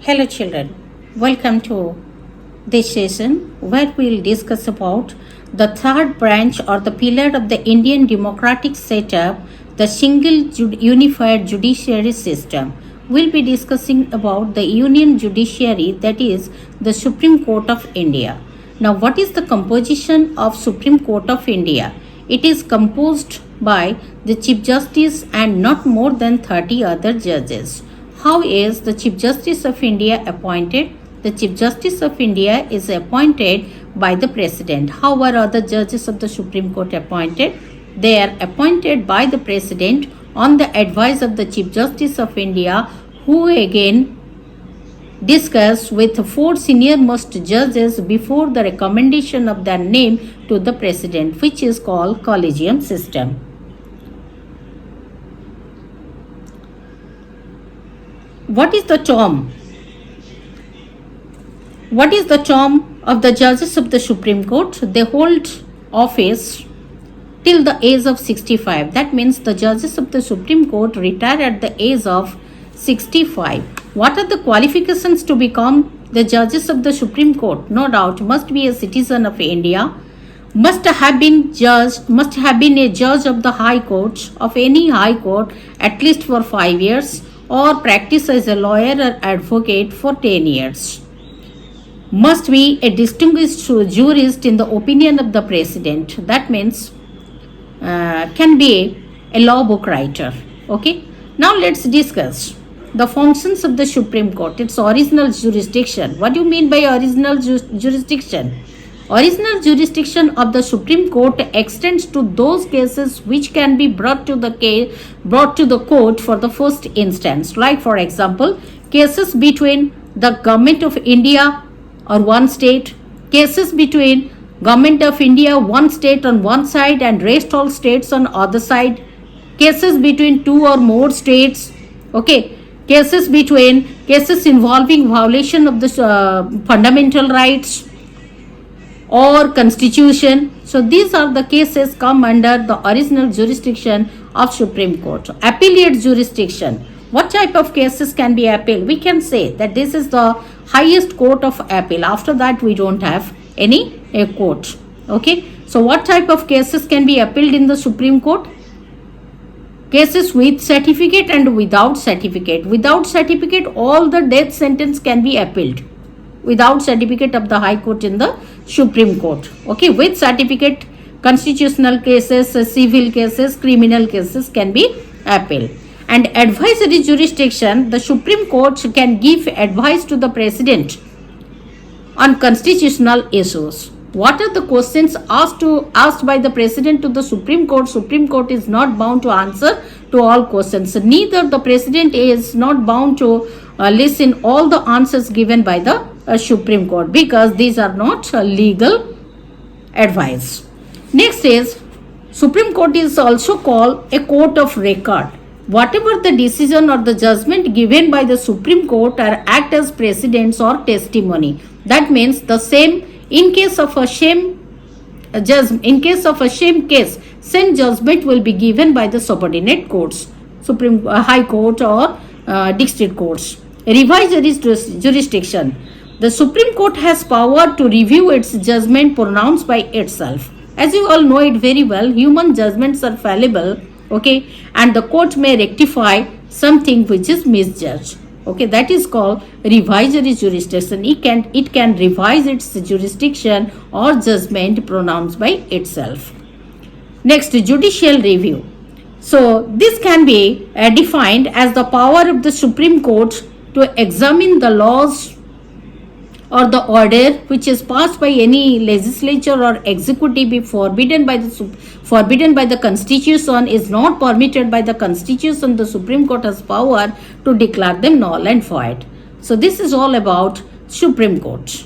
Hello children, welcome to this session where we will discuss about the third branch or the pillar of the Indian democratic setup, the single unified judiciary system. We'll be discussing about the Union Judiciary, that is the Supreme Court of India. Now what is the composition of Supreme Court of India? It is composed by the Chief Justice and not more than 30 other judges. How is the Chief Justice of India appointed? The Chief Justice of India is appointed by the President. How are other judges of the Supreme Court appointed? They are appointed by the President on the advice of the Chief Justice of India, who again discuss with four senior most judges before the recommendation of their name to the President, which is called collegium system. What is the term? What is the term of the judges of the Supreme Court? They hold office till the age of 65. That means the judges of the Supreme Court retire at the age of 65. What are the qualifications to become the judges of the Supreme Court? No doubt, must be a citizen of India, must have been a judge of the High Court, of any High Court, at least for 5 years, or practice as a lawyer or advocate for 10 years. Must be a distinguished jurist in the opinion of the President. That means can be a law book writer. Okay. Now let's discuss the functions of the Supreme Court, its original jurisdiction. What do you mean by original jurisdiction? Original jurisdiction of the Supreme Court extends to those cases which can be brought to the court for the first instance. Like for example, cases between the Government of India or one state, cases between Government of India, one state on one side and rest all states on other side, cases between two or more states, okay, cases involving violation of the fundamental rights or constitution. So these are the cases come under the original jurisdiction of Supreme Court. Appellate jurisdiction. What type of cases can be appealed? We can say that this is the highest court of appeal. After that we don't have any court. Okay. So what type of cases can be appealed in the Supreme Court? Cases with certificate and without certificate. Without certificate, all the death sentence can be appealed without certificate of the High Court in the Supreme Court. Okay, with certificate, constitutional cases, civil cases, criminal cases can be appealed. And advisory jurisdiction, the Supreme Court can give advice to the President on constitutional issues. What are the questions asked by the President to the Supreme Court? Supreme Court is not bound to answer to all questions. Neither the President is not bound to listen all the answers given by the Supreme Court, because these are not legal advice. Next is, Supreme Court is also called a court of record. Whatever the decision or the judgment given by the Supreme Court are act as precedents or testimony. That means the same in case of a shame case, same judgment will be given by the subordinate courts, Supreme High Court or district courts. Revisory jurisdiction. The Supreme Court has power to review its judgment pronounced by itself. As you all know it very well, human judgments are fallible, okay, and the court may rectify something which is misjudged. Okay, that is called revisory jurisdiction. It can revise its jurisdiction or judgment pronounced by itself. Next, judicial review. So this can be defined as the power of the Supreme Court to examine the laws or the order which is passed by any legislature or executive be forbidden by the Constitution, is not permitted by the Constitution. The Supreme Court has power to declare them null and void. So this is all about Supreme Court.